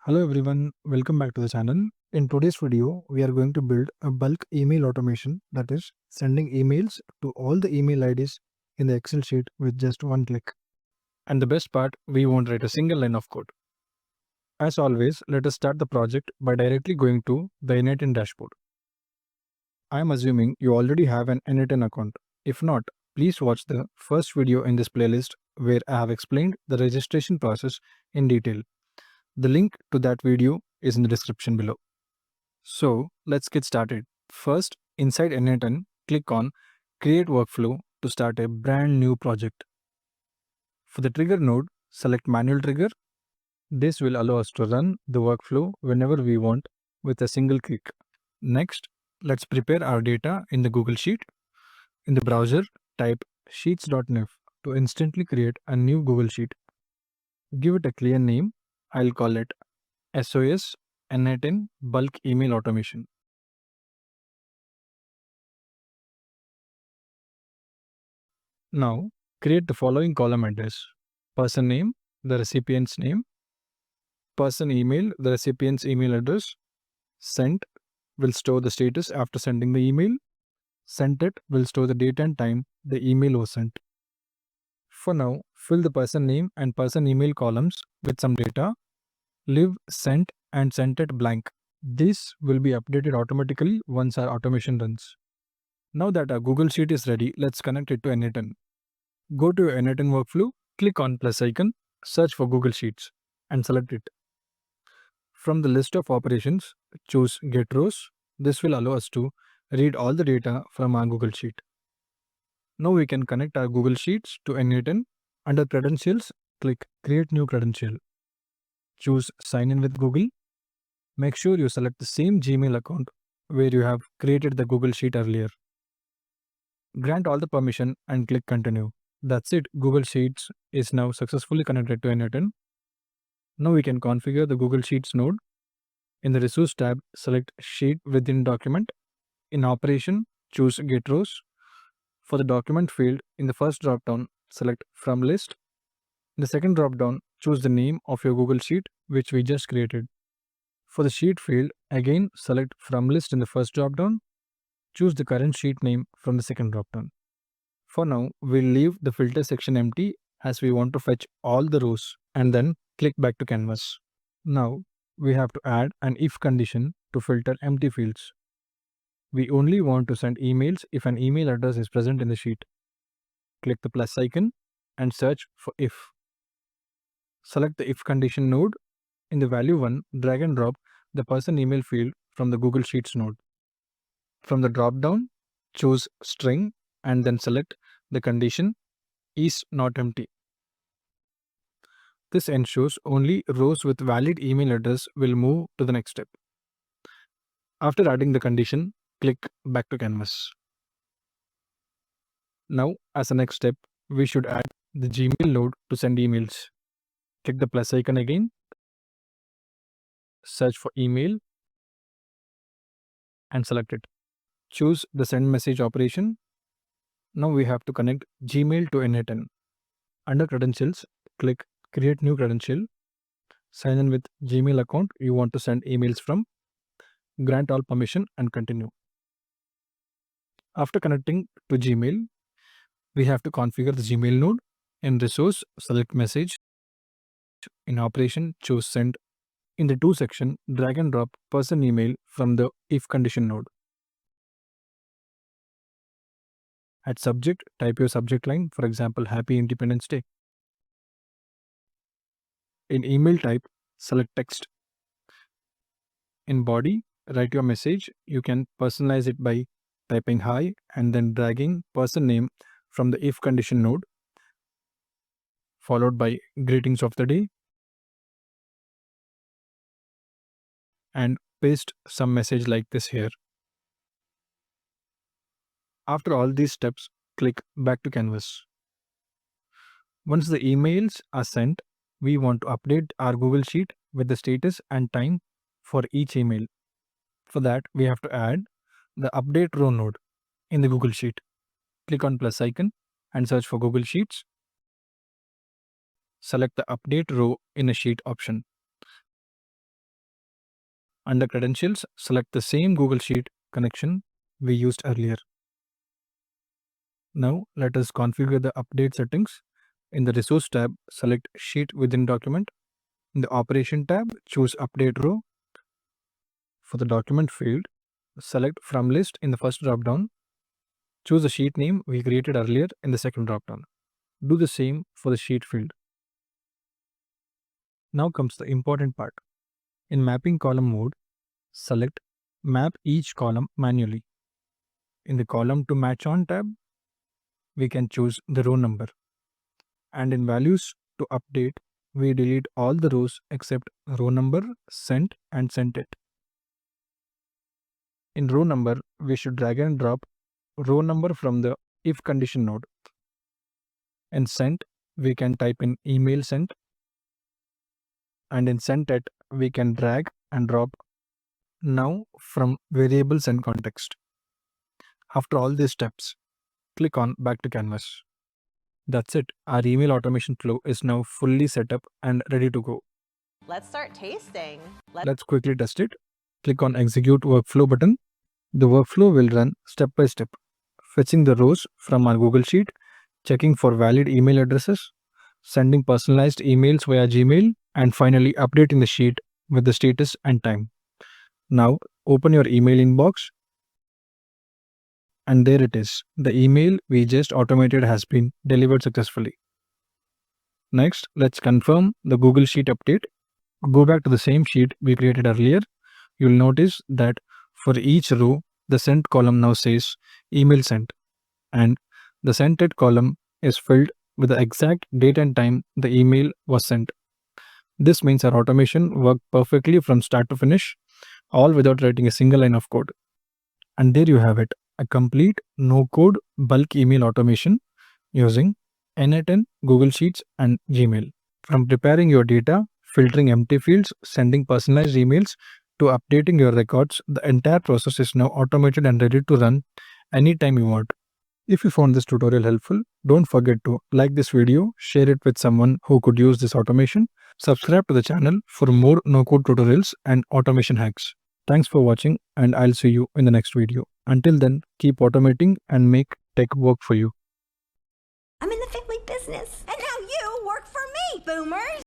Hello everyone, welcome back to the channel. In today's video, we are going to build a bulk email automation, that is sending emails to all the email IDs in the Excel sheet with just one click. And the best part, we won't write a single line of code. As always, let us start the project by directly going to the N8N dashboard. I am assuming you already have an N8N account. If not, please watch the first video in this playlist where I have explained the registration process in detail. The link to that video is in the description below. So let's get started. First, inside N8N, click on Create Workflow to start a brand new project. For the trigger node, select Manual Trigger. This will allow us to run the workflow whenever we want with a single click. Next, let's prepare our data in the Google Sheet. In the browser, type sheets.nif to instantly create a new Google Sheet. Give it a clear name. I'll call it SOS N8N Bulk Email Automation. Now, create the following column address: person name, the recipient's name; person email, the recipient's email address; sent will store the status after sending the email; sent it will store the date and time the email was sent. For now, fill the person name and person email columns with some data. Leave sent and sent it blank. This will be updated automatically once our automation runs. Now that our Google Sheet is ready, let's connect it to N8N. Go to your N8N workflow, click on plus icon, search for Google Sheets, and select it. From the list of operations, choose Get Rows. This will allow us to read all the data from our Google Sheet. Now we can connect our Google Sheets to N8N. Under Credentials, click Create New Credential. Choose Sign in with Google. Make sure you select the same Gmail account where you have created the Google Sheet earlier. Grant all the permission and click Continue. That's it. Google Sheets is now successfully connected to N8N. Now we can configure the Google Sheets node. In the Resource tab, select Sheet within Document. In Operation, choose Get Rows. For the Document field, in the first dropdown, select From List. In the second dropdown, choose the name of your Google Sheet, which we just created. For the Sheet field, again select From List in the first dropdown. Choose the current sheet name from the second dropdown. For now, we'll leave the filter section empty as we want to fetch all the rows and then click back to canvas. Now, we have to add an if condition to filter empty fields. We only want to send emails if an email address is present in the sheet. Click the plus icon and search for if. Select the if condition node. In the value 1, drag and drop the person email field from the Google Sheets node. From the drop-down, choose string and then select the condition is not empty. This ensures only rows with valid email address will move to the next step. After adding the condition, click back to canvas. Now, as a next step, we should add the Gmail node to send emails. Click the plus icon again, search for email and select it. Choose the send message operation. Now we have to connect Gmail to N8N. Under credentials, click create new credential. Sign in with Gmail account you want to send emails from. Grant all permission and continue. After connecting to Gmail, we have to configure the Gmail node. In resource, select message. In operation, choose send. In the to section, drag and drop person email from the if condition node. At subject, type your subject line, for example, Happy Independence Day. In email type, select text. In body, write your message. You can personalize it by typing hi and then dragging person name from the if condition node, followed by greetings of the day, and paste some message like this here. After all these steps, click back to canvas. Once the emails are sent, we want to update our Google Sheet with the status and time for each email. For that, we have to add the update row node in the Google Sheet. Click on plus icon and search for Google Sheets. Select the update row in a sheet option. Under credentials, select the same Google Sheet connection we used earlier. Now let us configure the update settings. In the Resource tab, select Sheet within document. In the Operation tab, choose Update row. For the document field, select From List in the first dropdown. Choose the sheet name we created earlier in the second dropdown. Do the same for the sheet field. Now comes the important part. In Mapping Column mode, select Map each column manually. In the Column to Match On tab, we can choose the row number. And in Values to Update, we delete all the rows except row number, sent, and sent it. In row number, we should drag and drop row number from the if condition node. In sent, we can type in email sent. And in sent it, we can drag and drop now from variable send context. After all these steps, click on Back to Canvas. That's it. Our email automation flow is now fully set up and ready to go. Let's start tasting. Let's quickly test it. Click on Execute Workflow button. The workflow will run step by step, fetching the rows from our Google Sheet, checking for valid email addresses, sending personalized emails via Gmail, and finally updating the sheet with the status and time. Now open your email inbox, and there it is. The email we just automated has been delivered successfully. Next, let's confirm the Google Sheet update. Go back to the same sheet we created earlier. You'll notice that for each row, the sent column now says email sent, and the sent column is filled with the exact date and time the email was sent. This means our automation worked perfectly from start to finish, all without writing a single line of code. And there you have it, a complete no-code bulk email automation using N8N, Google Sheets, and Gmail. From preparing your data, filtering empty fields, sending personalized emails, to updating your records, the entire process is now automated and ready to run anytime you want. If you found this tutorial helpful, don't forget to like this video, share it with someone who could use this automation, subscribe to the channel for more no-code tutorials and automation hacks. Thanks for watching, and I'll see you in the next video. Until then, keep automating and make tech work for you. I'm in the family business, and now you work for me, boomers!